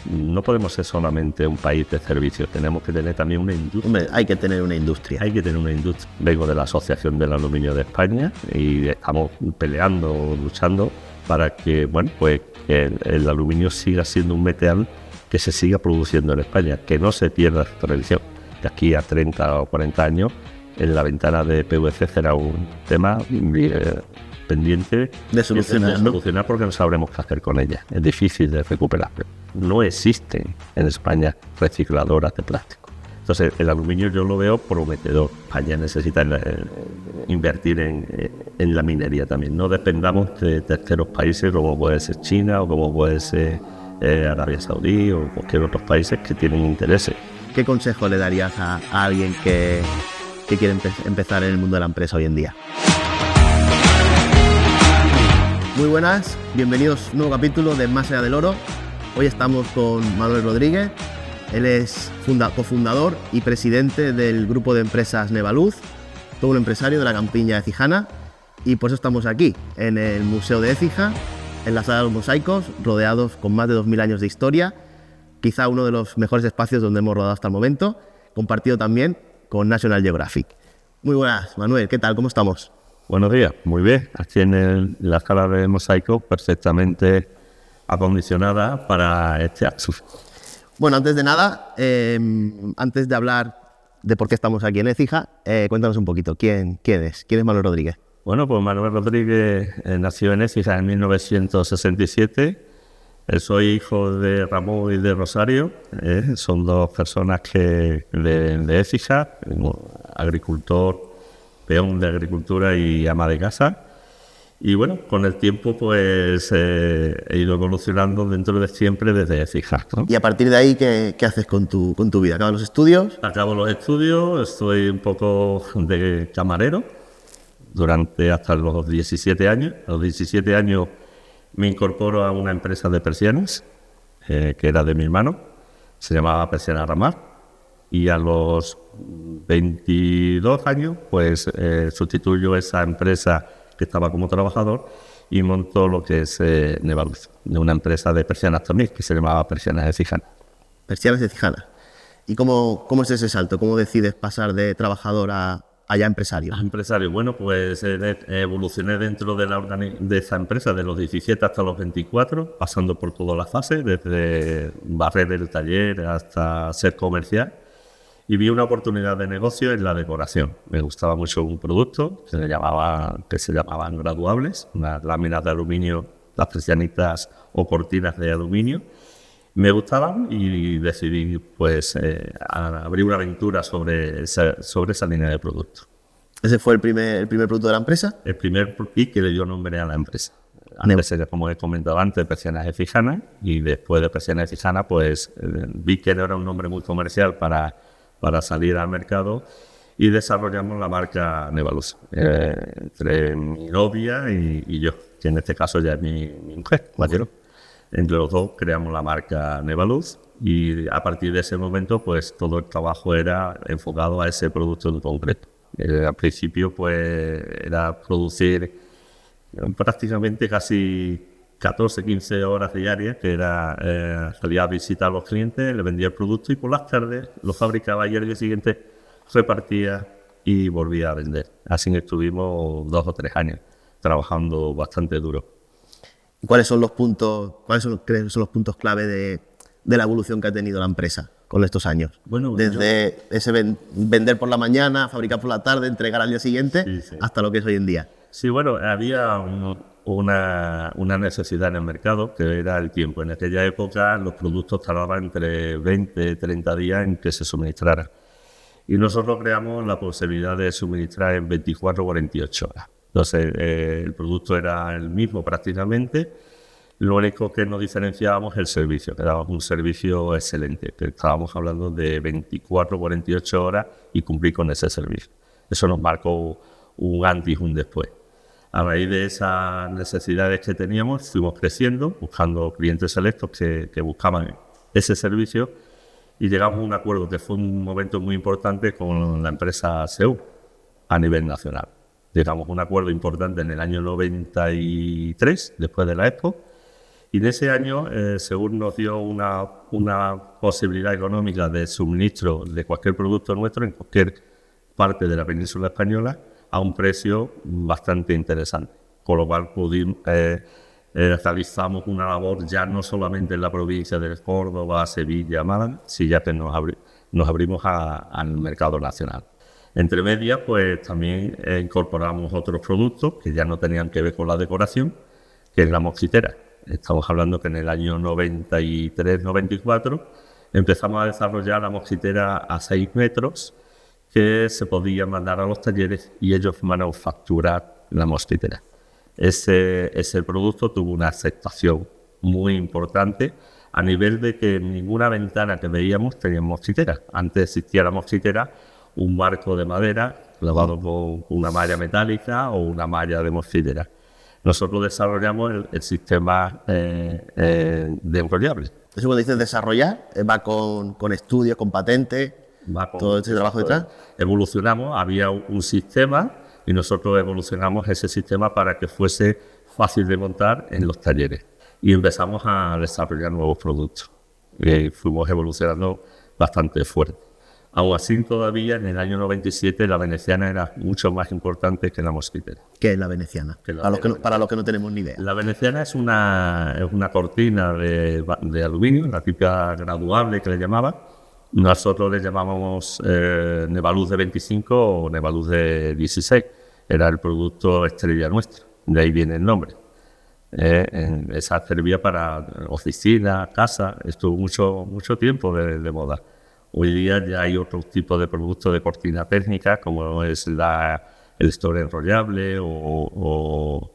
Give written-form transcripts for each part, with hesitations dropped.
no podemos ser solamente un país de servicios, tenemos que tener también una industria. Hombre, hay que tener una industria. Hay que tener una industria. Vengo de la Asociación del Aluminio de España y estamos peleando, luchando para que, bueno, pues el aluminio siga siendo un metal que se siga produciendo en España, que no se pierda su tradición. De aquí a 30 o 40 años, en la ventana de PVC será un tema pendiente de solucionar, porque no sabremos qué hacer con ella. Es difícil de recuperar. No existen en España recicladoras de plástico. Entonces, el aluminio yo lo veo prometedor. España necesita invertir en la minería también. No dependamos de terceros países como puede ser China o como puede ser Arabia Saudí o cualquier otros países que tienen intereses. ¿Qué consejo le darías a alguien que quiere empezar en el mundo de la empresa hoy en día? Muy buenas, bienvenidos a un nuevo capítulo de Más allá del oro. Hoy estamos con Manuel Rodríguez. Él es cofundador y presidente del grupo de empresas Nevaluz, todo un empresario de la campiña Écijana, y por eso estamos aquí, en el Museo de Écija, en la Sala de los Mosaicos, rodeados con más de 2000 años de historia, quizá uno de los mejores espacios donde hemos rodado hasta el momento, compartido también con National Geographic. Muy buenas, Manuel, ¿qué tal? ¿Cómo estamos? Buenos días, muy bien. Aquí en la Sala de Mosaicos, perfectamente acondicionada para este acto. Bueno, antes de nada, antes de hablar de por qué estamos aquí en Écija, cuéntanos un poquito, ¿quién es? ¿Quién es Manuel Rodríguez? Bueno, pues Manuel Rodríguez nació en Écija en 1967. Soy hijo de Ramón y de Rosario. Son dos personas que de Écija, agricultor, peón de agricultura y ama de casa. Y bueno, con el tiempo pues he ido evolucionando dentro de siempre desde Écija, ¿no? Y a partir de ahí, ¿qué haces con tu vida? ¿Acabas los estudios? Acabo los estudios, estoy un poco de camarero durante hasta los 17 años. A los 17 años me incorporo a una empresa de persianas, que era de mi hermano, se llamaba Persianas Ramar. Y a los 22 años, pues sustituyo esa empresa que estaba como trabajador y monto lo que es Nevaluz, de una empresa de persianas también, que se llamaba Persianas Écijana. Persianas Écijana. ¿Y cómo es ese salto? ¿Cómo decides pasar de trabajador a ya empresario? Empresario, bueno, pues evolucioné dentro de esa empresa de los 17 hasta los 24, pasando por todas las fases, desde barrer el taller hasta ser comercial. Y vi una oportunidad de negocio en la decoración. Me gustaba mucho un producto que se llamaban graduables, unas láminas de aluminio, las persianitas o cortinas de aluminio. Me gustaban y decidí pues abrir una aventura sobre esa línea de productos. ¿Ese fue el primer producto de la empresa? El primer y que le dio nombre a la empresa. Antes, como he comentado antes, Persianas Écijana, y después de Persianas Écijana pues vi que no era un nombre muy comercial para salir al mercado y desarrollamos la marca Nevaluz entre mi novia y yo, que en este caso ya es mi mujer, mayor. Entre los dos creamos la marca Nevaluz y a partir de ese momento pues todo el trabajo era enfocado a ese producto en concreto. Al principio pues era producir prácticamente casi 14-15 horas diarias, que era salía a visitar a los clientes, le vendía el producto y por las tardes lo fabricaba y al día siguiente repartía y volvía a vender. Así que estuvimos 2 o 3 años trabajando bastante duro. ¿Cuáles son los puntos clave de la evolución que ha tenido la empresa con estos años? Bueno, desde ese vender por la mañana, fabricar por la tarde, entregar al día siguiente, sí. Hasta lo que es hoy en día. Sí, bueno, había una necesidad en el mercado, que era el tiempo. En aquella época los productos tardaban entre 20 y 30 días en que se suministraran. Y nosotros creamos la posibilidad de suministrar en 24 o 48 horas. Entonces, el producto era el mismo prácticamente. Lo único que nos diferenciábamos es el servicio, que dábamos un servicio excelente. Que estábamos hablando de 24 o 48 horas y cumplir con ese servicio. Eso nos marcó un antes y un después. A raíz de esas necesidades que teníamos, fuimos creciendo, buscando clientes selectos que buscaban ese servicio y llegamos a un acuerdo que fue un momento muy importante con la empresa SEU a nivel nacional. Llegamos a un acuerdo importante en el año 93, después de la Expo, Y en ese año, según nos dio una posibilidad económica de suministro de cualquier producto nuestro en cualquier parte de la península española a un precio bastante interesante. Con lo cual realizamos una labor ya no solamente en la provincia de Córdoba, Sevilla, Málaga, sino ya que nos abrimos al mercado nacional. Entre medias, pues también incorporamos otros productos que ya no tenían que ver con la decoración, que es la mosquitera. Estamos hablando que en el año 93-94 empezamos a desarrollar la mosquitera a 6 metros que se podía mandar a los talleres y ellos manufacturar la mosquitera. Ese producto tuvo una aceptación muy importante a nivel de que en ninguna ventana que veíamos tenía mosquitera. Antes existía la mosquitera, un marco de madera clavado con una malla metálica o una malla de mosquitera. Nosotros desarrollamos el sistema de enrollable. Eso cuando dices desarrollar, va con estudios, con patentes, todo este trabajo detrás. Evolucionamos, había un sistema y nosotros evolucionamos ese sistema para que fuese fácil de montar en los talleres. Y empezamos a desarrollar nuevos productos. Y fuimos evolucionando bastante fuerte. Aún así, todavía en el año 97 la veneciana era mucho más importante que la mosquitera. ¿Qué es la veneciana? Para los que no tenemos ni idea. La veneciana es una cortina de aluminio, la típica graduable que le llamaba. Nosotros le llamábamos Nevaluz de 25 o Nevaluz de 16. Era el producto estrella nuestro, de ahí viene el nombre. Esa servía para oficina, casa, estuvo mucho tiempo de moda. Hoy día ya hay otro tipo de productos de cortina técnica, como es el store enrollable o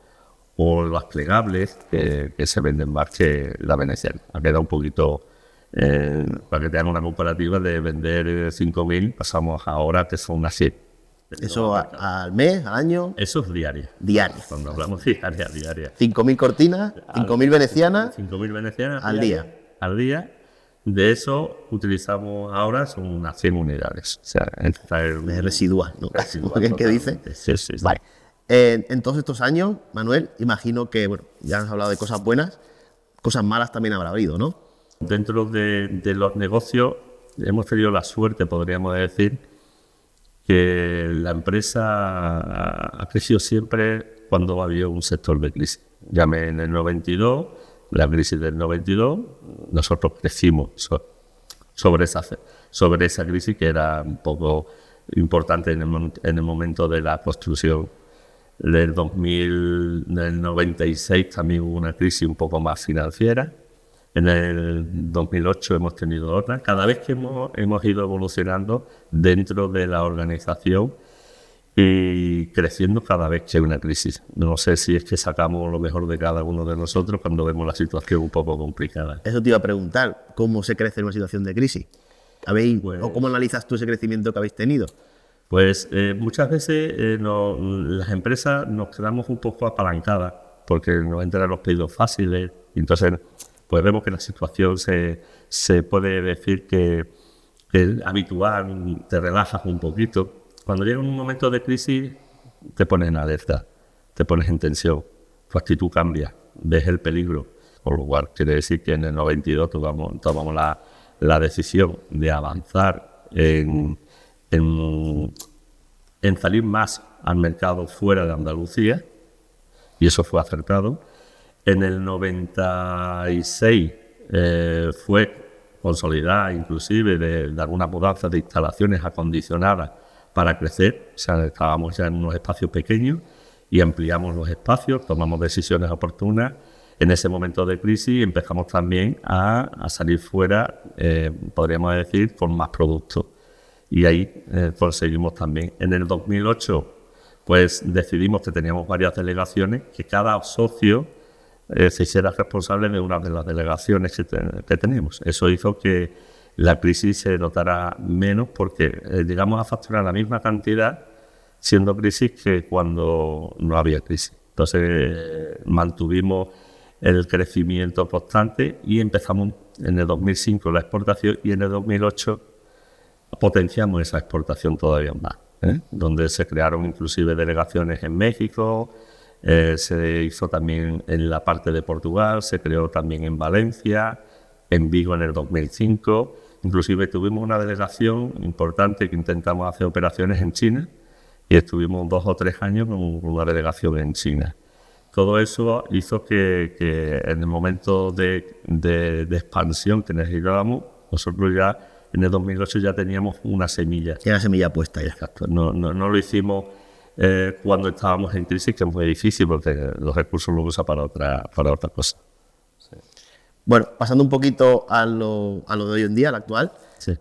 las plegables, que se venden más que la veneciana. Ha quedado un poquito, para que te hagan una comparativa, de vender 5.000, pasamos ahora que son unas 100. ¿Eso al mes, al año? Eso es diaria. Diaria. Cuando hablamos diaria. 5.000 cortinas, 5.000 venecianas. 5.000 venecianas al día. Al día. De eso utilizamos ahora son unas 100 unidades. O sea, es residual, ¿no? ¿Qué dice? Sí. Vale. En todos estos años, Manuel, imagino que, bueno, ya has hablado de cosas buenas, cosas malas también habrá habido, ¿no? Dentro de los negocios hemos tenido la suerte, podríamos decir, que la empresa ha crecido siempre cuando había un sector de crisis. Llamé en el 92, la crisis del 92, nosotros crecimos sobre esa crisis que era un poco importante en el momento de la construcción. Del 96 también hubo una crisis un poco más financiera. En el 2008 hemos tenido otra. Cada vez que hemos ido evolucionando dentro de la organización y creciendo cada vez que hay una crisis. No sé si es que sacamos lo mejor de cada uno de nosotros cuando vemos la situación un poco complicada. Eso te iba a preguntar, ¿cómo se crece en una situación de crisis? ¿O cómo analizas tú ese crecimiento que habéis tenido? Pues muchas veces las empresas nos quedamos un poco apalancadas porque nos entran los pedidos fáciles y entonces pues vemos que la situación se puede decir que es habitual, te relajas un poquito. Cuando llega un momento de crisis, te pones en alerta, te pones en tensión, tu actitud cambia, ves el peligro. Por lo cual, quiere decir que en el 92 tomamos la decisión de avanzar en salir más al mercado fuera de Andalucía, y eso fue acertado. En el 96 fue consolidada, inclusive, de alguna mudanza de instalaciones acondicionadas para crecer. O sea, estábamos ya en unos espacios pequeños y ampliamos los espacios, tomamos decisiones oportunas. En ese momento de crisis empezamos también a salir fuera, podríamos decir, con más productos. Y ahí conseguimos también. En el 2008, pues decidimos que teníamos varias delegaciones, que cada socio se hiciera responsable de una de las delegaciones que teníamos. Eso hizo que la crisis se notara menos porque llegamos a facturar la misma cantidad siendo crisis que cuando no había crisis. Entonces mantuvimos el crecimiento constante y empezamos en el 2005 la exportación y en el 2008 potenciamos esa exportación todavía más, donde se crearon inclusive delegaciones en México, Se hizo también en la parte de Portugal, se creó también en Valencia, en Vigo en el 2005. Inclusive tuvimos una delegación importante que intentamos hacer operaciones en China y estuvimos 2 o 3 años con una delegación en China. Todo eso hizo que en el momento de expansión que necesitábamos, nosotros ya en el 2008 ya teníamos una semilla. Tiene la semilla puesta ya. Exacto. No lo hicimos cuando estábamos en crisis, que es muy difícil porque los recursos los usa para otra cosa. Sí. Bueno, pasando un poquito a lo de hoy en día, al actual, Sí.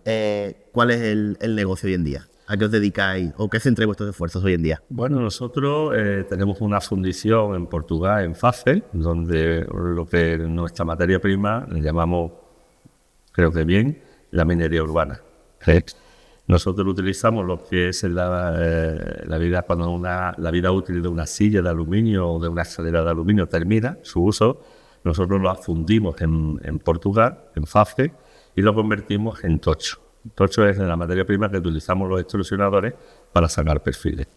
¿Cuál es el negocio hoy en día? ¿A qué os dedicáis o qué centráis vuestros esfuerzos hoy en día? Bueno, nosotros tenemos una fundición en Portugal, en Fafel, donde lo que nuestra materia prima le llamamos, creo que bien, la minería urbana. Nosotros utilizamos lo que es la vida, cuando la vida útil de una silla de aluminio o de una escalera de aluminio termina su uso, nosotros lo fundimos en Portugal, en Fafel, y lo convertimos en tocho. Tocho es la materia prima que utilizamos los extrusionadores para sacar perfiles.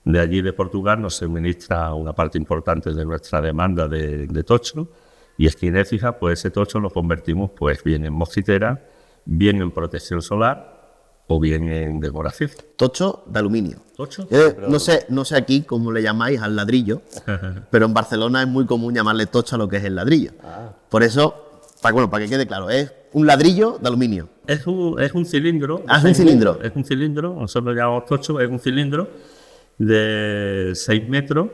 De allí, de Portugal, nos suministra una parte importante de nuestra demanda de tocho, y aquí en Écija, pues ese tocho lo convertimos pues bien en mosquitera, bien en protección solar o bien en decoración. Tocho de aluminio. ¿Tocho? No sé aquí cómo le llamáis al ladrillo, pero en Barcelona es muy común llamarle tocho a lo que es el ladrillo. Por eso, para que quede claro, es un ladrillo de aluminio. Es un cilindro. ¿Es un cilindro? Es un cilindro, nosotros lo llamamos tocho, es un cilindro de 6 metros,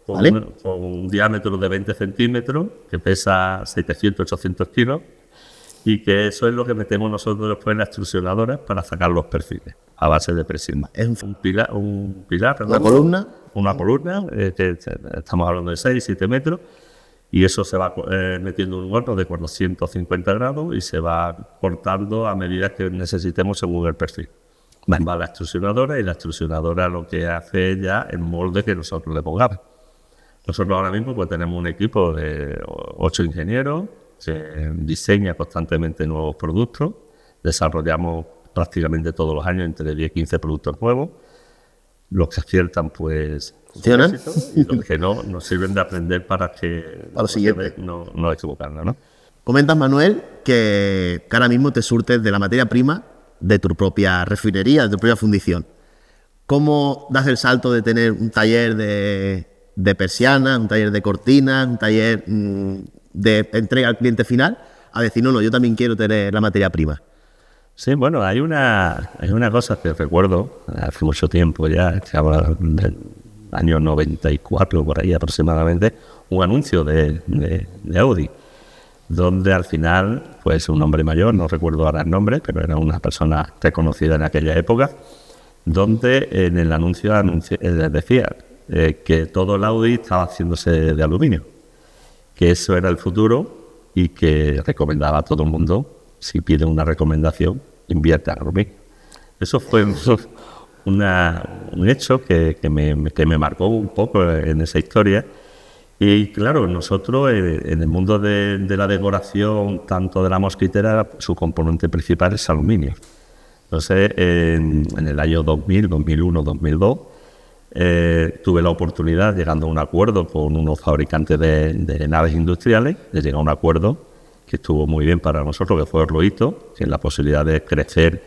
con, ¿vale? Con un diámetro de 20 centímetros, que pesa 700, 800 kilos, y que eso es lo que metemos nosotros después en la extrusionadora para sacar los perfiles, a base de presión. Es un pilar, ¿una columna? Una columna, que estamos hablando de 6, 7 metros, y eso se va metiendo en un horno de 450 grados y se va cortando a medida que necesitemos según el perfil. Vale. Va a la extrusionadora y la extrusionadora lo que hace es ya el molde que nosotros le pongamos. Nosotros ahora mismo pues tenemos un equipo de 8 ingenieros que diseña constantemente nuevos productos. Desarrollamos prácticamente todos los años entre 10 y 15 productos nuevos. Los que aciertan pues funcionan y los que no nos sirven de aprender para lo siguiente no equivocarnos, ¿no? Comentas, Manuel, que ahora mismo te surtes de la materia prima de tu propia refinería, de tu propia fundición. ¿Cómo das el salto de tener un taller de persianas, un taller de cortinas, un taller de entrega al cliente final, a decir, no, yo también quiero tener la materia prima? Sí, bueno, hay una cosa que recuerdo hace mucho tiempo ya, del año 94 por ahí aproximadamente, un anuncio de Audi, donde al final, pues un hombre mayor, no recuerdo ahora el nombre, pero era una persona reconocida en aquella época, donde en el anuncio decía que todo el Audi estaba haciéndose de aluminio, que eso era el futuro y que recomendaba a todo el mundo, si pide una recomendación, invierte en aluminio. Eso fue un hecho que me marcó un poco en esa historia. Y claro, nosotros en el mundo de la decoración, tanto de la mosquitera, su componente principal es aluminio. Entonces, en el año 2000, 2001, 2002, tuve la oportunidad, llegando a un acuerdo con unos fabricantes de naves industriales, de llegar a un acuerdo que estuvo muy bien para nosotros, que fue Orloito, que es la posibilidad de crecer,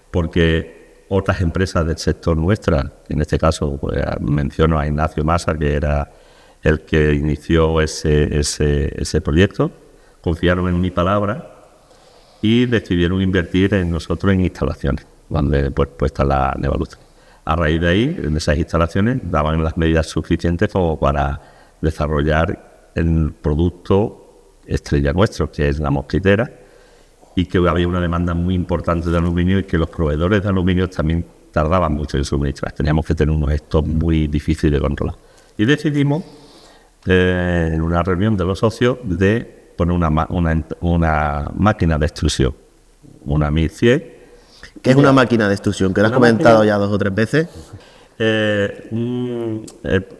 porque otras empresas del sector nuestra, en este caso pues, menciono a Ignacio Massa, que era el que inició ese proyecto, confiaron en mi palabra y decidieron invertir en nosotros en instalaciones, donde pues está la Nevaluz. A raíz de ahí, en esas instalaciones, daban las medidas suficientes como para desarrollar el producto estrella nuestro, que es la mosquitera, y que había una demanda muy importante de aluminio y que los proveedores de aluminio también tardaban mucho en suministrar. Teníamos que tener unos stocks muy difíciles de controlar. Y decidimos, en una reunión de los socios, de poner una máquina de extrusión, una 1100. ¿Qué es una máquina de extrusión? Que lo has comentado ya 2 o 3 veces.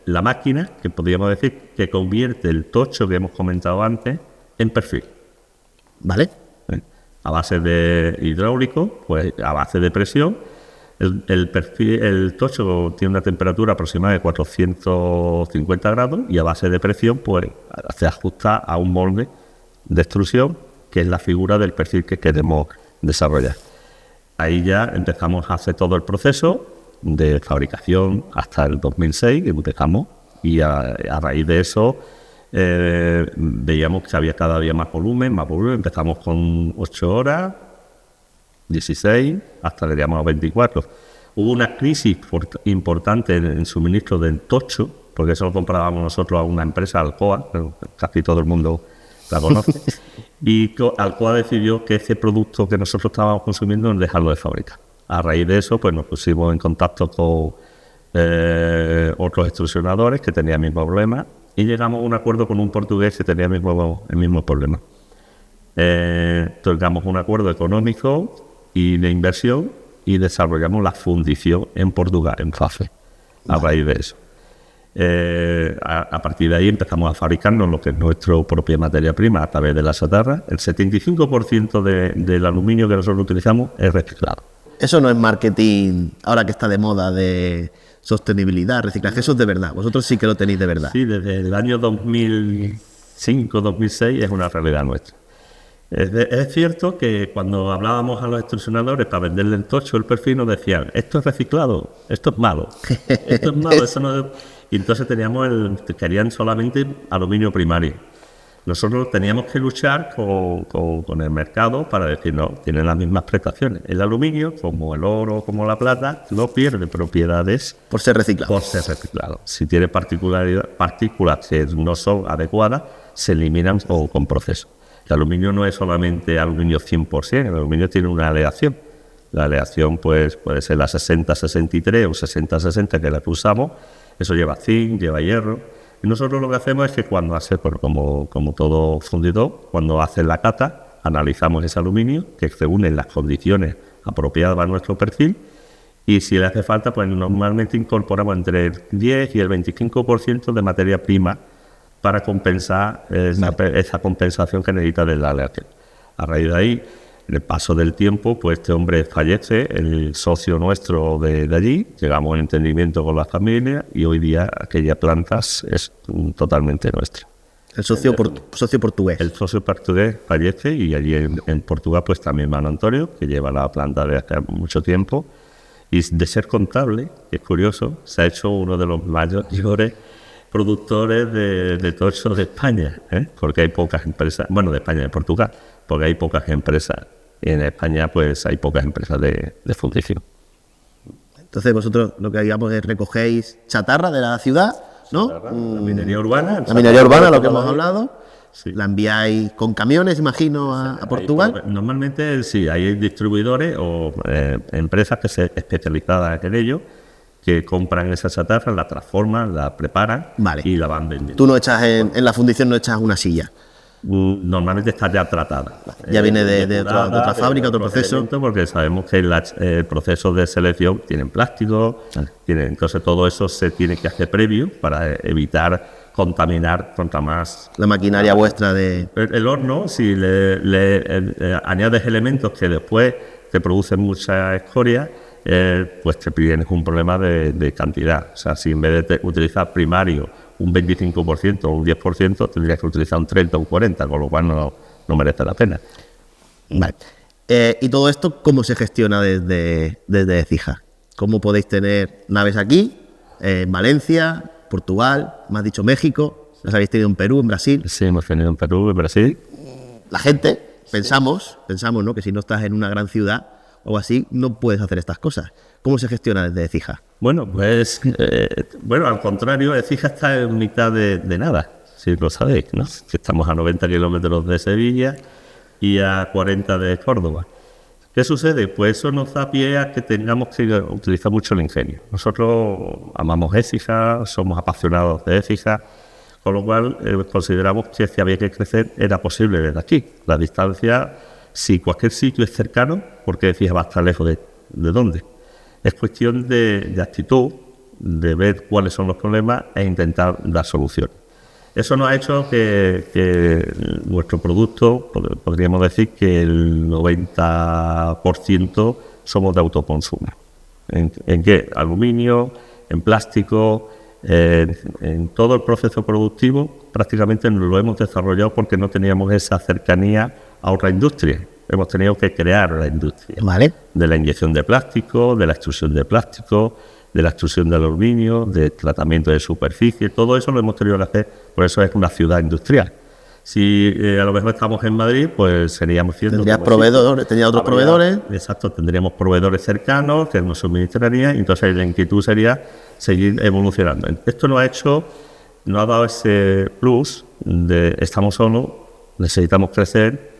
La máquina, que podríamos decir, que convierte el tocho que hemos comentado antes en perfil. ¿Vale? A base de hidráulico, pues a base de presión, El tocho tiene una temperatura aproximada de 450 grados y a base de presión pues se ajusta a un molde de extrusión que es la figura del perfil que queremos desarrollar. Ahí ya empezamos a hacer todo el proceso de fabricación hasta el 2006, que empezamos, y a raíz de eso veíamos que había cada día más volumen, empezamos con 8 horas, 16, hasta le llegamos a 24. Hubo una crisis importante en el suministro del tocho, porque eso lo comprábamos nosotros a una empresa, Alcoa, casi todo el mundo la conoce, y Alcoa decidió que ese producto que nosotros estábamos consumiendo dejarlo de fabricar. A raíz de eso, pues nos pusimos en contacto con otros extrusionadores que tenían el mismo problema y llegamos a un acuerdo con un portugués que tenía el mismo problema. Tocamos un acuerdo económico y de inversión y desarrollamos la fundición en Portugal, en Fafe, a raíz de eso. A partir de ahí empezamos a fabricarnos lo que es nuestra propia materia prima a través de la chatarra. El 75% del aluminio que nosotros utilizamos es reciclado. Eso no es marketing, ahora que está de moda, de sostenibilidad, reciclaje, eso es de verdad. Vosotros sí que lo tenéis de verdad. Sí, desde el año 2005, 2006 es una realidad nuestra. Es cierto que cuando hablábamos a los extrusionadores para venderle el tocho, el perfil, nos decían, esto es reciclado, esto es malo, esto es malo, eso no es... Y entonces querían solamente aluminio primario. Nosotros teníamos que luchar con el mercado para decir, no, tienen las mismas prestaciones. El aluminio, como el oro, como la plata, no pierde propiedades por ser reciclado. Si tiene partículas que no son adecuadas, se eliminan con proceso. El aluminio no es solamente aluminio 100%, el aluminio tiene una aleación. La aleación pues, puede ser la 60-63 o 60-60 que la que usamos. Eso lleva zinc, lleva hierro. Y nosotros lo que hacemos es que cuando hace, como todo fundidor, cuando hace la cata, analizamos ese aluminio, que se une en las condiciones apropiadas a nuestro perfil, y si le hace falta, pues normalmente incorporamos entre el 10 y el 25% de materia prima para compensar esa compensación que necesita de la aleación. A raíz de ahí, en el paso del tiempo, pues este hombre fallece, el socio nuestro de allí, llegamos a un entendimiento con la familia y hoy día aquella planta es totalmente nuestra. El socio portugués. El socio portugués fallece y allí en Portugal pues también Mano Antonio, que lleva la planta desde hace mucho tiempo, y de ser contable, que es curioso, se ha hecho uno de los mayores productores de tocho de España, porque hay pocas empresas, bueno, de España y de Portugal, porque hay pocas empresas. En España pues hay pocas empresas de fundición. Entonces vosotros lo que digamos es recogéis chatarra de la ciudad, ¿no? La minería urbana. La minería urbana, lo que hemos hablado. Sí. La enviáis con camiones, imagino, a Portugal. Normalmente sí, hay distribuidores o empresas que se especializadas en ello, que compran esa chatarra, la transforman, la preparan y la van vendiendo. Tú no echas en la fundición, no echas una silla. Normalmente está ya tratada. Ya viene de otra fábrica, otro proceso. Porque sabemos que el proceso de selección tienen plástico, entonces todo eso se tiene que hacer previo para evitar contaminar contra más. La maquinaria vuestra de... El horno, si le añades elementos que después te producen mucha escoria, pues te tienes un problema de cantidad. O sea, si en vez de utilizar primario un 25% o un 10%, tendrías que utilizar un 30 o un 40%, con lo cual no merece la pena. Vale. ¿Y todo esto cómo se gestiona desde Écija? ¿Cómo podéis tener naves aquí, en Valencia, Portugal, me has dicho México, las habéis tenido en Perú, en Brasil? Sí, hemos tenido en Perú, en Brasil. La gente, pensamos, ¿no?, que si no estás en una gran ciudad o algo así, no puedes hacer estas cosas. ¿Cómo se gestiona desde Écija? Bueno, pues, al contrario, Écija está en mitad de nada, si lo sabéis, ¿no? Que estamos a 90 kilómetros de Sevilla y a 40 de Córdoba. ¿Qué sucede? Pues eso nos da pie a que tengamos que utilizar mucho el ingenio. Nosotros amamos Écija, somos apasionados de Écija, con lo cual consideramos que si había que crecer era posible desde aquí. La distancia, si cualquier sitio es cercano, porque Écija va a estar lejos de dónde. Es cuestión de actitud, de ver cuáles son los problemas e intentar dar soluciones. Eso nos ha hecho que nuestro producto, podríamos decir que el 90% somos de autoconsumo. ¿En qué? Aluminio, en plástico, en todo el proceso productivo prácticamente lo hemos desarrollado porque no teníamos esa cercanía a otra industria. Hemos tenido que crear la industria. Vale. De la inyección de plástico, de la extrusión de plástico, de la extrusión del aluminio, de tratamiento de superficie, todo eso lo hemos tenido que hacer, por eso es una ciudad industrial. Si a lo mejor estamos en Madrid, pues seríamos ciertos. Tendrías proveedores, tenía otros proveedores. Exacto, tendríamos proveedores cercanos que nos suministrarían, y entonces la inquietud sería seguir evolucionando. Esto nos ha dado ese plus de estamos solos, necesitamos crecer,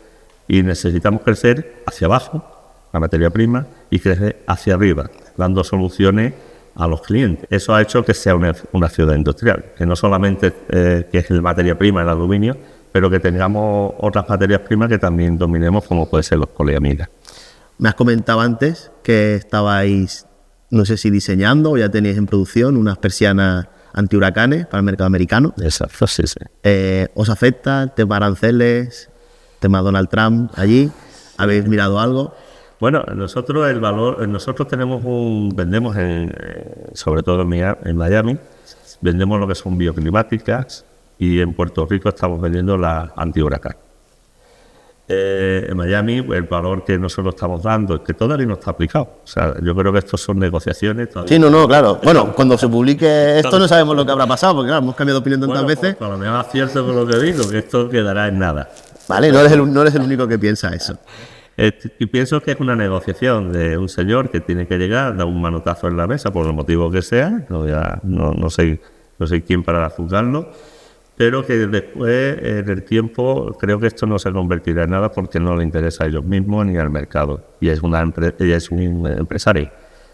y necesitamos crecer hacia abajo, la materia prima, y crecer hacia arriba, dando soluciones a los clientes. Eso ha hecho que sea una ciudad industrial, que no solamente que es la materia prima, el aluminio, pero que tengamos otras materias primas que también dominemos, como puede ser los poliamidas. Me has comentado antes que estabais, no sé si diseñando o ya teníais en producción unas persianas antihuracanes para el mercado americano. Exacto, sí. ¿Os afecta el tema aranceles, tema Donald Trump allí? ¿Habéis mirado algo? Bueno, nosotros vendemos sobre todo en Miami, vendemos lo que son bioclimáticas, y en Puerto Rico estamos vendiendo la antihuracán. En Miami el valor que nosotros estamos dando es que todavía no está aplicado. O sea, yo creo que estos son negociaciones. Sí, claro. Bueno, cuando se publique esto no sabemos lo que habrá pasado, porque claro, hemos cambiado de opinión tantas veces. Pues, a lo mejor acierto con lo que digo, que esto quedará en nada. Vale, no eres el único que piensa eso. Y pienso que es una negociación de un señor que tiene que llegar, dar un manotazo en la mesa por el motivo que sea, no sé quién para juzgarlo, pero que después, en el tiempo, creo que esto no se convertirá en nada porque no le interesa a ellos mismos ni al mercado. Y es un empresario.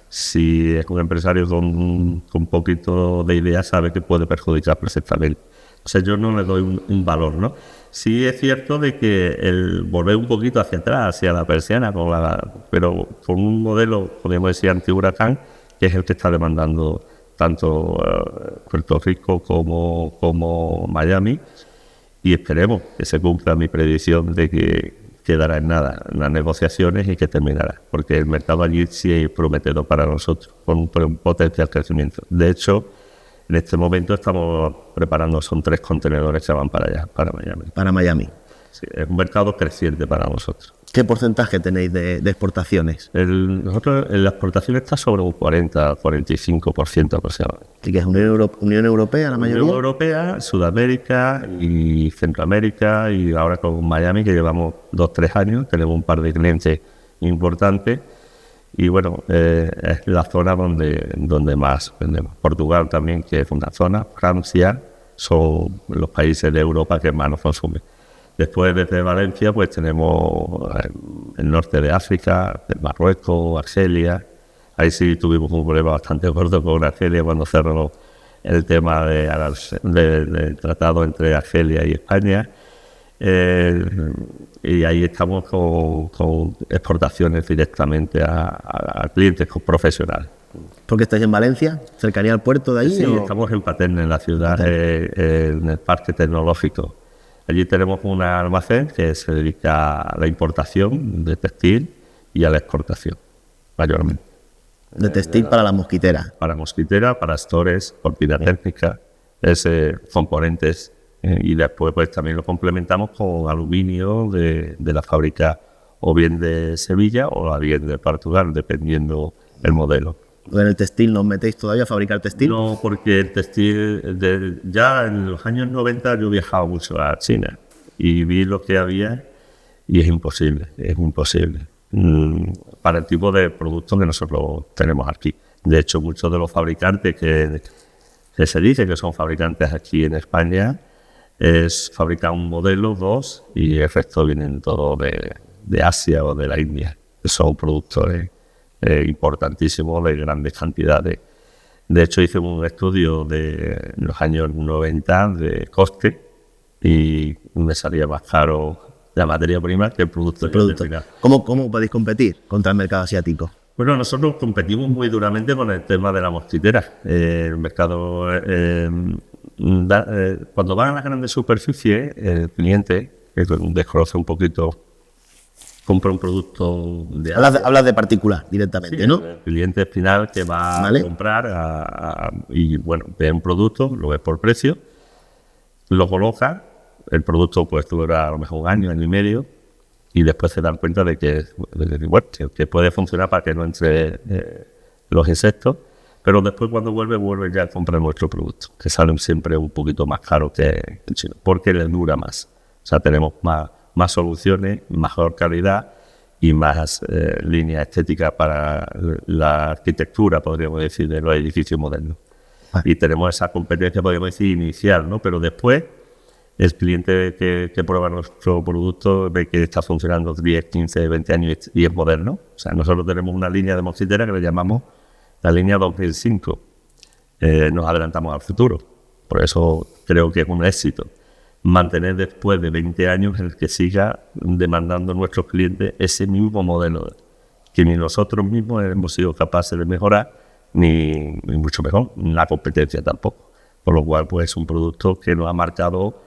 Si es un empresario con poquito de idea, sabe que puede perjudicar perfectamente. O sea, yo no le doy un valor, ¿no? Sí es cierto de que el volver un poquito hacia atrás, hacia la persiana, pero con un modelo, podríamos decir, anti-huracán, que es el que está demandando tanto Puerto Rico como Miami, y esperemos que se cumpla mi predicción de que quedará en nada en las negociaciones y que terminará, porque el mercado allí sí es prometedor para nosotros, con un potencial crecimiento. De hecho, en este momento estamos preparando, son 3 contenedores que van para allá, para Miami. Para Miami. Sí, es un mercado creciente para nosotros. ¿Qué porcentaje tenéis de exportaciones? Nosotros en la exportación está sobre un 40-45% aproximadamente. ¿Y que es Unión Europea la mayoría? Unión Europea, Sudamérica y Centroamérica, y ahora con Miami, que llevamos 2-3 años, tenemos un par de clientes importantes, y bueno, es la zona donde más vendemos. Portugal también, que es una zona, Francia, son los países de Europa que más nos consumen. Después, desde Valencia, pues tenemos el norte de África, Marruecos, Argelia. Ahí sí tuvimos un problema bastante gordo con Argelia cuando cerró el tema del tratado entre Argelia y España. Y ahí estamos con exportaciones directamente a clientes profesionales. ¿Por qué estáis en Valencia? ¿Cercanía al puerto de allí? Sí, estamos en Paterna, en la ciudad, en el parque tecnológico. Allí tenemos un almacén que se dedica a la importación de textil y a la exportación, mayormente. De textil para la mosquitera. Para mosquitera, para stores, cortina térmica, componentes. Y después pues también lo complementamos con aluminio de la fábrica o bien de Sevilla o bien de Portugal, dependiendo el modelo. ¿En el textil no os metéis todavía a fabricar textil? No, porque el textil, ya en los años 90 yo viajaba mucho a China y vi lo que había y es imposible para el tipo de producto que nosotros tenemos aquí. De hecho, muchos de los fabricantes que se dice que son fabricantes aquí en España fabrican un modelo, 2, y el resto vienen todos de Asia o de la India. Son productores importantísimos de grandes cantidades. De hecho, hice un estudio de los años 90 de coste y me salía más caro la materia prima que el producto. ¿Cómo podéis competir contra el mercado asiático? Bueno, nosotros competimos muy duramente con el tema de la mosquitera. El mercado, cuando van a las grandes superficies, el cliente, que desconoce un poquito compra un producto de Hablas de particular directamente, sí, ¿no? el cliente final que va Vale. a comprar y bueno, ve un producto, lo ve por precio, lo coloca, el producto pues dura a lo mejor un año y medio, y después se dan cuenta de que, bueno, que puede funcionar para que no entre los insectos, pero después cuando vuelve ya a comprar nuestro producto, que salen siempre un poquito más caro que el chino, porque les dura más. O sea, tenemos más soluciones, mejor calidad y más línea estética para la arquitectura, podríamos decir, de los edificios modernos. Vale. Y tenemos esa competencia, podríamos decir, inicial, ¿no? Pero después, el cliente que prueba nuestro producto ve que está funcionando 10, 15, 20 años y es moderno. O sea, nosotros tenemos una línea de mosquitera que le llamamos la línea 2005. Nos adelantamos al futuro. Por eso creo que es un éxito mantener después de 20 años el que siga demandando nuestros clientes ese mismo modelo que ni nosotros mismos hemos sido capaces de mejorar, ni mucho mejor, la competencia tampoco. Por lo cual, pues es un producto que nos ha marcado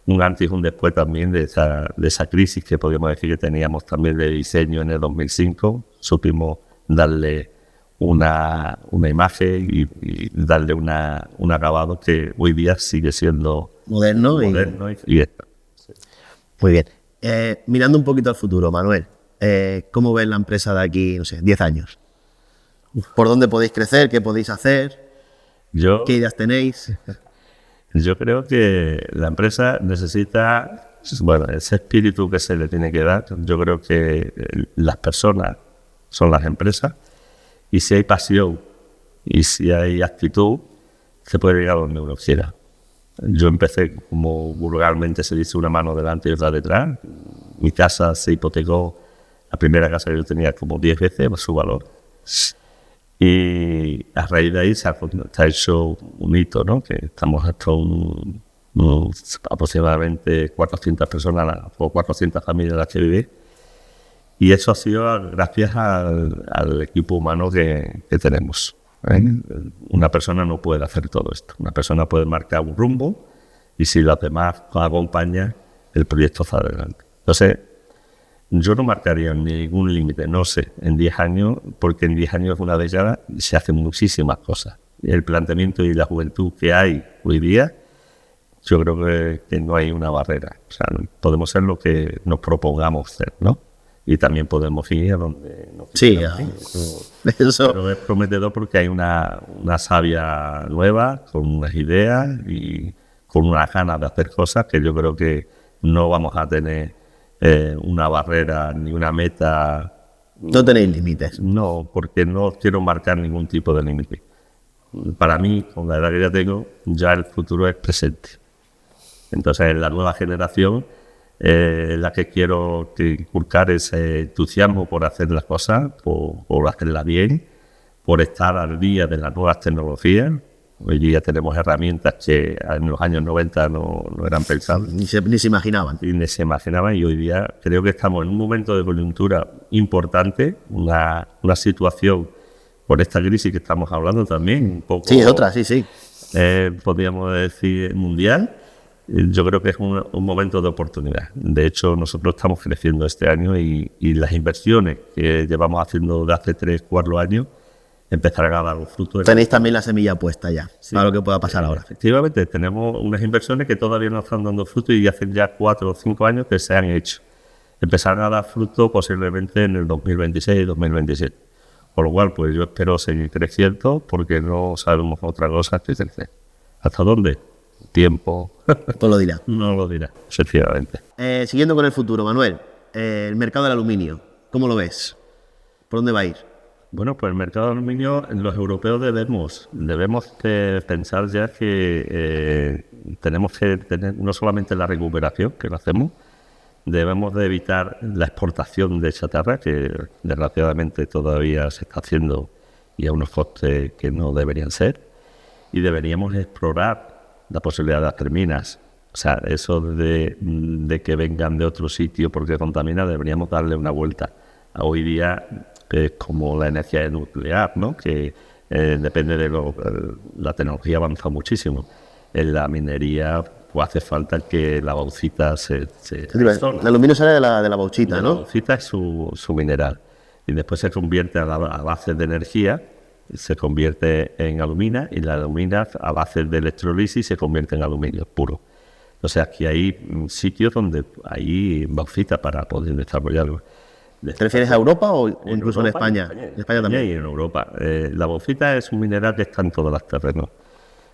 un antes y un después también de esa crisis que podríamos decir que teníamos también de diseño en el 2005. Supimos darle una imagen y darle un acabado que hoy día sigue siendo Moderno y está. Muy bien. Mirando un poquito al futuro, Manuel, ¿cómo ves la empresa de aquí, no sé, 10 años? ¿Por dónde podéis crecer? ¿Qué podéis hacer? ¿Qué ideas tenéis? Yo creo que la empresa necesita, bueno, ese espíritu que se le tiene que dar. Yo creo que las personas son las empresas, y si hay pasión y si hay actitud, se puede llegar a donde uno quiera. Yo empecé, como vulgarmente se dice, una mano delante y otra detrás. Mi casa se hipotecó, la primera casa que yo tenía, como 10 veces su valor. Y a raíz de ahí se ha hecho un hito, ¿no? Que estamos hasta aproximadamente 400 personas o 400 familias en las que viví. Y eso ha sido gracias al equipo humano que tenemos. Una persona no puede hacer todo esto. Una persona puede marcar un rumbo y si los demás acompañan, el proyecto está adelante. Entonces, yo no marcaría ningún límite, no sé, en 10 años, porque en 10 años es una década y se hacen muchísimas cosas. El planteamiento y la juventud que hay hoy día, yo creo que no hay una barrera. O sea, podemos ser lo que nos propongamos ser, ¿no? Y también podemos ir a donde nos queramos ir. Pero es prometedor porque hay una savia nueva, con unas ideas y con unas ganas de hacer cosas que yo creo que no vamos a tener una barrera ni una meta. No tenéis límites. No, porque no quiero marcar ningún tipo de límite. Para mí, con la edad que ya tengo, ya el futuro es presente. Entonces, la nueva generación, la que quiero inculcar ese entusiasmo por hacer las cosas, por hacerlas bien, por estar al día de las nuevas tecnologías. Hoy día tenemos herramientas que en los años 90 no eran pensables. Ni se imaginaban. Ni se imaginaban, y hoy día creo que estamos en un momento de coyuntura importante, una situación por esta crisis que estamos hablando también, un poco... Sí, es otra, sí. Podríamos decir mundial. Yo creo que es un momento de oportunidad. De hecho, nosotros estamos creciendo este año y las inversiones que llevamos haciendo de hace 3-4 años empezarán a dar los frutos. Tenéis también la semilla puesta ya, sí, para lo que pueda pasar ahora. Efectivamente, tenemos unas inversiones que todavía no están dando fruto y hacen ya 4 o 5 años que se han hecho. Empezarán a dar fruto posiblemente en el 2026 y 2027. Por lo cual, pues yo espero seguir creciendo porque no sabemos otra cosa que crecer. ¿Hasta dónde? Tiempo. Todo lo dirá. No lo dirá, efectivamente. Siguiendo con el futuro, Manuel, el mercado del aluminio, ¿cómo lo ves? ¿Por dónde va a ir? Bueno, pues el mercado de aluminio, los europeos debemos pensar ya que tenemos que tener no solamente la recuperación, que lo hacemos, debemos de evitar la exportación de chatarra, que desgraciadamente todavía se está haciendo y a unos costes que no deberían ser, y deberíamos explorar la posibilidad de hacer minas. O sea, eso de que vengan de otro sitio porque contamina, deberíamos darle una vuelta. Hoy día es como la energía nuclear, ¿no? Que depende de la tecnología avanza muchísimo. En la minería, pues hace falta que la bauxita se el aluminio sale de la bauxita, ¿no? La bauxita es su mineral y después se convierte a base de energía, se convierte en alumina y la alumina a base de electrolisis se convierte en aluminio puro. O sea, aquí hay sitios donde hay bauxita para poder desarrollarlo. ¿Te refieres a Europa o incluso Europa, en España? En España también. Y en Europa. La bauxita es un mineral que está en todos los terrenos.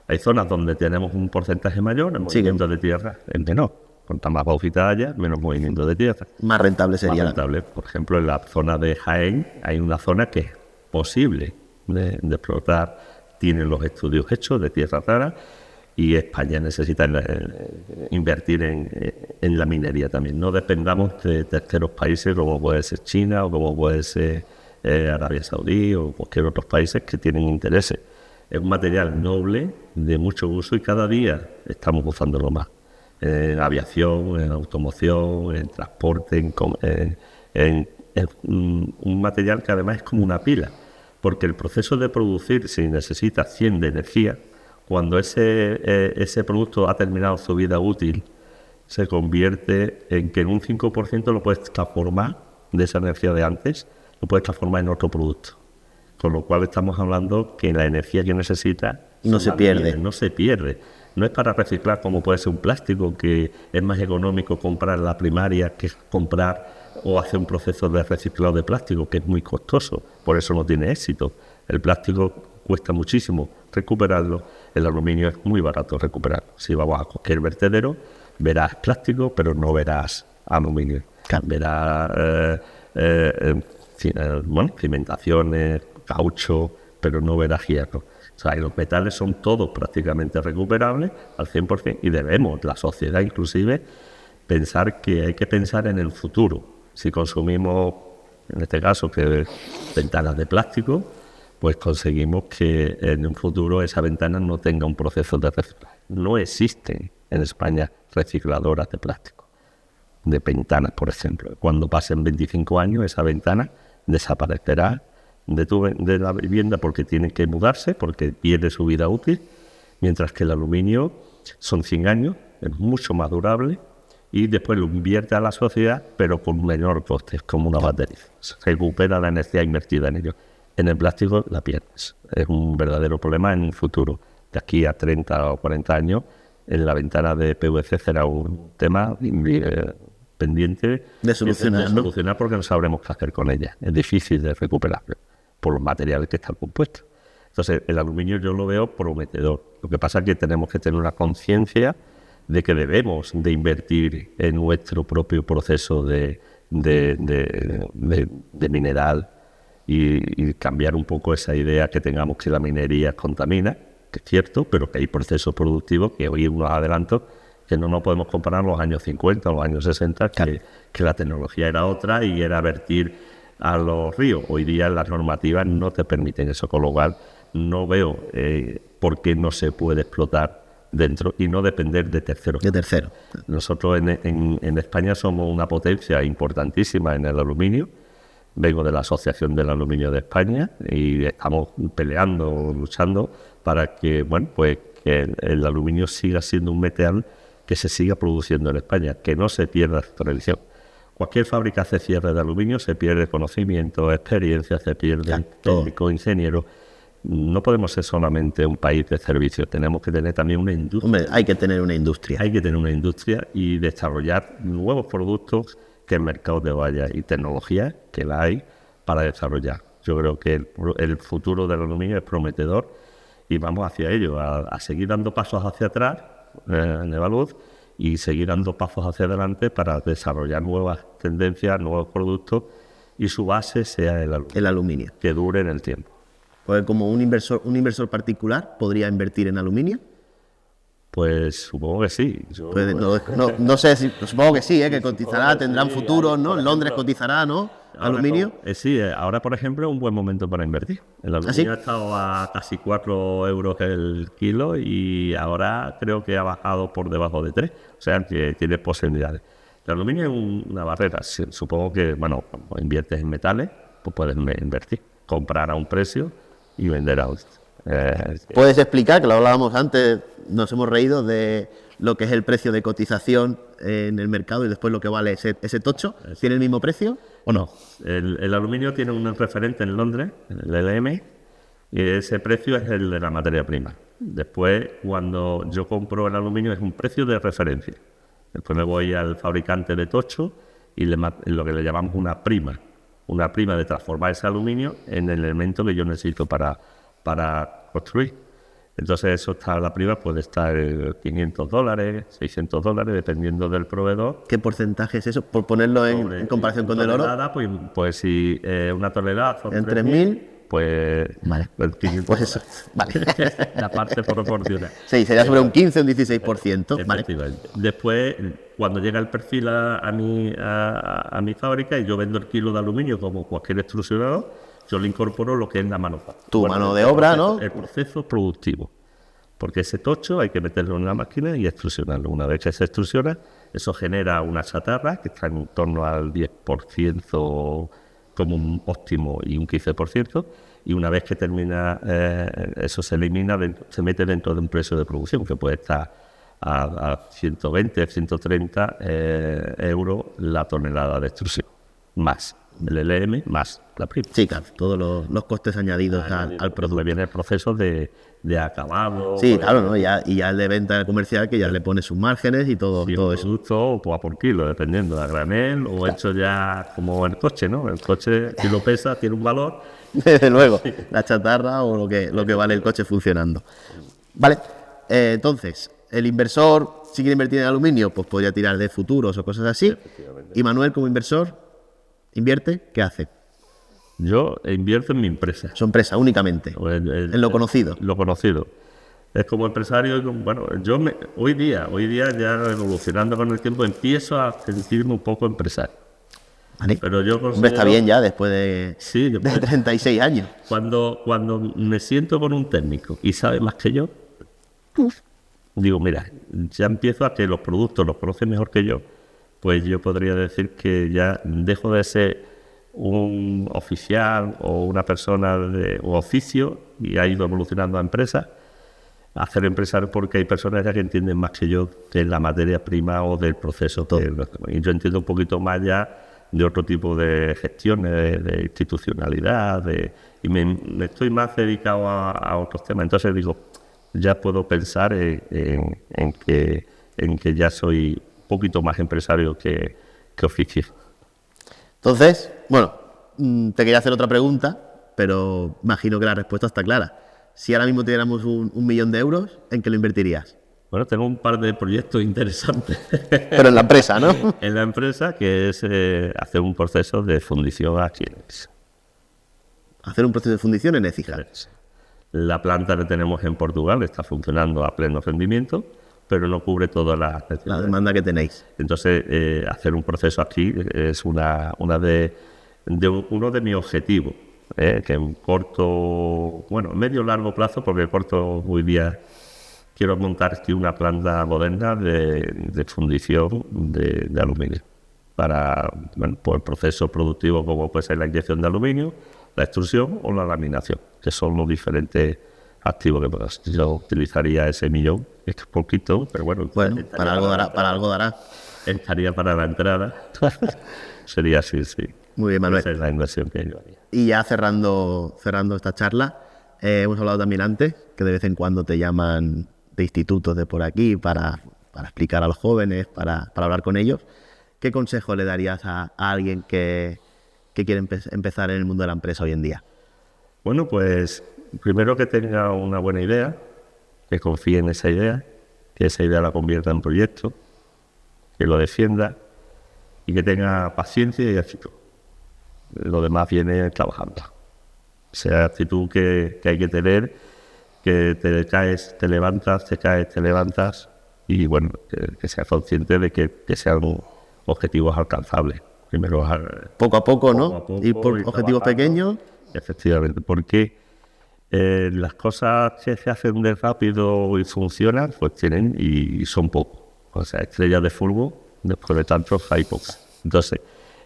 Hay zonas donde tenemos un porcentaje mayor, el movimiento de tierra es menor. Cuanta más bauxita haya, menos movimiento de tierra. Más rentable sería. Más rentable. Por ejemplo, en la zona de Jaén hay una zona que es posible de explotar. Tienen los estudios hechos de tierra rara y España necesita invertir en la minería también. No dependamos de terceros países como puede ser China o como puede ser Arabia Saudí o cualquier otros países que tienen intereses. Es un material noble, de mucho uso y cada día estamos usándolo más. En aviación, en automoción, en transporte, un material que además es como una pila, porque el proceso de producir, si necesita 100 de energía, cuando ese producto ha terminado su vida útil, se convierte en que en un 5% lo puedes transformar de esa energía de antes, lo puedes transformar en otro producto. Con lo cual estamos hablando que la energía que necesita no se pierde. No se pierde. No es para reciclar como puede ser un plástico, que es más económico comprar la primaria que comprar o hacer un proceso de reciclado de plástico, que es muy costoso. Por eso no tiene éxito. El plástico cuesta muchísimo recuperarlo, el aluminio es muy barato recuperarlo. Si vamos a cualquier vertedero, verás plástico, pero no verás aluminio. Verás cimentaciones, caucho, pero no verás hierro. O sea, los metales son todos prácticamente recuperables al 100% y debemos, la sociedad inclusive, pensar que hay que pensar en el futuro. Si consumimos, en este caso, que ventanas de plástico, pues conseguimos que en un futuro esa ventana no tenga un proceso de reciclaje. No existen en España recicladoras de plástico, de ventanas, por ejemplo. Cuando pasen 25 años, esa ventana desaparecerá de la vivienda porque tiene que mudarse, porque pierde su vida útil, mientras que el aluminio son 100 años, es mucho más durable y después lo invierte a la sociedad, pero con menor coste, como una batería. Se recupera la energía invertida en ello. En el plástico la pierdes. Es un verdadero problema en un futuro. De aquí a 30 o 40 años, en la ventana de PVC será un tema pendiente de solucionar, porque no sabremos qué hacer con ella. Es difícil de recuperarlo por los materiales que están compuestos. Entonces, el aluminio yo lo veo prometedor. Lo que pasa es que tenemos que tener una conciencia de que debemos de invertir en nuestro propio proceso de mineral y cambiar un poco esa idea que tengamos que la minería contamina, que es cierto, pero que hay procesos productivos que hoy unos adelantos que no nos podemos comparar los años 50 o los años 60, que la tecnología era otra y era vertir a los ríos. Hoy día las normativas no te permiten eso, con lo cual no veo por qué no se puede explotar dentro y no depender de terceros. Nosotros en España somos una potencia importantísima en el aluminio. Vengo de la Asociación del Aluminio de España y estamos peleando, luchando para que, que el aluminio siga siendo un metal que se siga produciendo en España, que no se pierda su tradición. Cualquier fábrica hace cierre de aluminio, se pierde conocimiento, experiencia, se pierde técnico, ingeniero. No podemos ser solamente un país de servicios, tenemos que tener también una industria. Hombre, hay que tener una industria. Hay que tener una industria y desarrollar nuevos productos que el mercado te vaya y tecnología que la hay para desarrollar. Yo creo que el futuro del aluminio es prometedor y vamos hacia ello, a seguir dando pasos hacia atrás en Nevaluz y seguir dando pasos hacia adelante para desarrollar nuevas tendencias, nuevos productos y su base sea el aluminio. Que dure en el tiempo. Pues como un inversor particular podría invertir en aluminio. Pues supongo que sí. No sé, supongo que sí, que cotizará, tendrán futuros, ¿no? En Londres cotizará, ¿no? Aluminio. Sí, ahora por ejemplo es un buen momento para invertir. El aluminio ha estado a casi 4 euros el kilo y ahora creo que ha bajado por debajo de 3. O sea que tiene posibilidades. El aluminio es una barrera. Supongo que, cuando inviertes en metales, pues puedes invertir. Comprar a un precio y vender a otro. ¿Puedes explicar, que lo hablábamos antes, nos hemos reído de lo que es el precio de cotización en el mercado y después lo que vale ese tocho? ¿Tiene el mismo precio o no? El aluminio tiene un referente en Londres, el LM, y ese precio es el de la materia prima. Después, cuando yo compro el aluminio, es un precio de referencia. Después me voy al fabricante de tocho y lo que le llamamos una prima de transformar ese aluminio en el elemento que yo necesito para construir. Entonces la prima puede estar $500, $600, dependiendo del proveedor. ¿Qué porcentaje es eso? Por ponerlo en comparación con el oro. Pues si una tonelada son en 3.000, pues vale. Pues eso, vale. La parte proporciona. Sí, sería sobre un 15 o un 16%. Vale. Después, cuando llega el perfil a mi fábrica y yo vendo el kilo de aluminio como cualquier extrusionador, yo le incorporo lo que es la manufactura. Mano de obra, ¿no? El proceso productivo. Porque ese tocho hay que meterlo en la máquina y extrusionarlo. Una vez que se extrusiona, eso genera una chatarra que está en torno al 10% como un óptimo y un 15%. Y una vez que termina, eso se elimina, se mete dentro de un precio de producción que puede estar a 120, 130 euros la tonelada de extrusión. Más el LM, más la prima. Sí, claro, todos los costes añadidos al producto. Viene el proceso de acabado. Sí, claro, ¿no? Y ya el de venta comercial, que ya le pone sus márgenes y todo eso. Producto o a por kilo, dependiendo, a granel o hecho ya como el coche, ¿no? El coche, si lo pesa, tiene un valor. Desde luego, la chatarra o lo que vale el coche funcionando. Vale, entonces, el inversor, si quiere invertir en aluminio, pues podría tirar de futuros o cosas así. Y Manuel, como inversor, ¿invierte? ¿Qué hace? Yo invierto en mi empresa. Su empresa, únicamente. En lo conocido. Lo conocido. Es como empresario, bueno, hoy día ya evolucionando con el tiempo, empiezo a sentirme un poco empresario. Vale. Pero yo considero, hombre, está bien ya después de 36 años. Cuando me siento con un técnico y sabe más que yo, digo, mira, ya empiezo a que los productos los conoce mejor que yo. Pues yo podría decir que ya dejo de ser un oficial o una persona de oficio y ha ido evolucionando a empresa, a ser empresario, porque hay personas ya que entienden más que yo de la materia prima o del proceso. Y yo entiendo un poquito más ya de otro tipo de gestiones, de institucionalidad, y me estoy más dedicado a otros temas. Entonces digo, ya puedo pensar en que ya soy un poquito más empresario que oficio. Entonces, bueno, te quería hacer otra pregunta, pero imagino que la respuesta está clara. Si ahora mismo tuviéramos un millón de euros, ¿en qué lo invertirías? Bueno, tengo un par de proyectos interesantes. Pero en la empresa, ¿no? En la empresa, que es hacer un proceso de fundición aquí en Écija. Hacer un proceso de fundición en Écija. La planta que tenemos en Portugal está funcionando a pleno rendimiento, pero no cubre toda la demanda que tenéis. Entonces, hacer un proceso aquí es uno de mis objetivos, que en corto, bueno, medio largo plazo, porque corto hoy día quiero montar aquí una planta moderna de fundición de aluminio para, bueno, por el proceso productivo como puede ser la inyección de aluminio, la extrusión o la laminación, que son los diferentes activos que pues, yo utilizaría ese millón. Es poquito, pero bueno. Bueno, para algo dará. Estaría para la entrada. Sería así, sí. Muy bien, Manuel. Esa es la inversión que yo haría. Y ya cerrando esta charla, hemos hablado también antes que de vez en cuando te llaman de institutos de por aquí para explicar a los jóvenes, para hablar con ellos. ¿Qué consejo le darías a alguien que quiere empezar en el mundo de la empresa hoy en día? Bueno, pues primero que tenga una buena idea, que confíe en esa idea, que esa idea la convierta en proyecto, que lo defienda y que tenga paciencia y actitud. Lo demás viene trabajando. Esa actitud que hay que tener, que te caes, te levantas, te caes, te levantas, y bueno, que seas consciente de que sean objetivos alcanzables. Primero poco a poco, ¿no? Ir por objetivos pequeños. Efectivamente, porque las cosas que se hacen de rápido y funcionan, pues tienen y son pocos. O sea, estrellas de fútbol, después de tantos hay pocas. Entonces,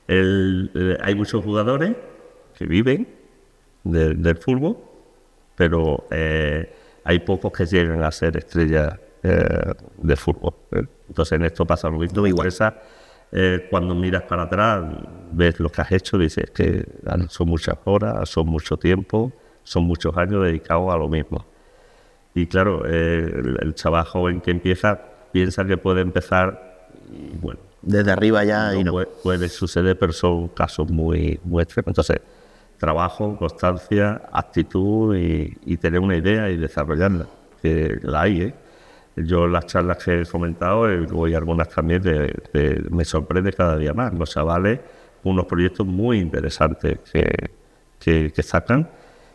hay muchos jugadores que viven del fútbol pero hay pocos que llegan a ser estrellas de fútbol. Entonces en esto pasa lo mismo. Cuando miras para atrás, ves lo que has hecho, dices que son muchas horas, son mucho tiempo, son muchos años dedicados a lo mismo. Y claro, el chaval joven que empieza piensa que puede empezar y bueno, desde arriba ya y no. Puede suceder, pero son casos muy extremos. Entonces, trabajo, constancia, actitud y tener una idea y desarrollarla, que la hay, ¿eh? Yo en las charlas que he comentado, y algunas también, me sorprende cada día más. Los chavales, unos proyectos muy interesantes que sacan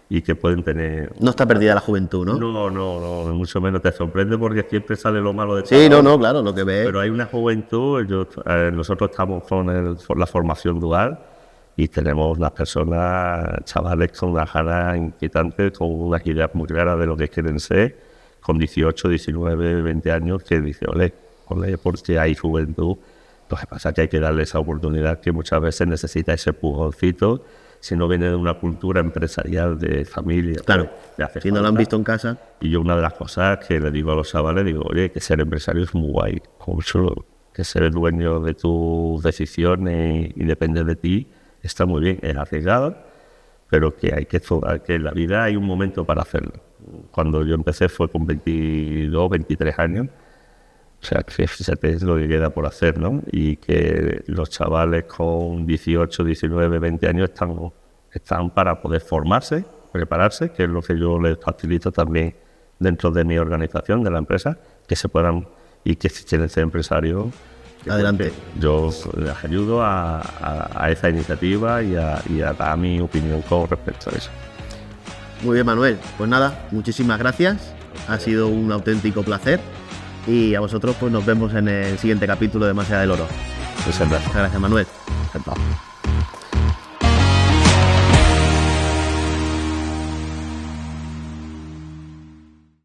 y que pueden tener... No está perdida la juventud, ¿no? No, mucho menos. Te sorprende porque siempre sale lo malo de todo. Sí, no, claro, lo que ves. Pero hay una juventud, nosotros estamos con la formación dual y tenemos unas personas, chavales con unas ganas inquietantes, con unas ideas muy claras de lo que quieren ser, con 18, 19, 20 años, que dice, ole, porque hay juventud. Lo que pasa es que hay que darle esa oportunidad que muchas veces necesita ese pujoncito, si no viene de una cultura empresarial de familia. Claro, pues, si no lo han visto en casa. Y yo una de las cosas que le digo a los chavales, digo, oye, que ser empresario es muy guay, como chulo, que ser el dueño de tus decisiones y depender de ti, está muy bien, es arriesgado, pero que en la vida hay un momento para hacerlo. Cuando yo empecé fue con 22, 23 años, o sea, que fíjate, es lo que queda por hacer, ¿no? Y que los chavales con 18, 19, 20 años están para poder formarse, prepararse, que es lo que yo les facilito también dentro de mi organización, de la empresa, que se puedan, y que si quieren ser empresarios, adelante. Yo les ayudo a esa iniciativa y a dar mi opinión con respecto a eso. Muy bien, Manuel. Pues nada, muchísimas gracias. Ha sido un auténtico placer. Y a vosotros pues nos vemos en el siguiente capítulo de Más allá del oro. Muchas gracias. Muchas gracias, Manuel. Encantado.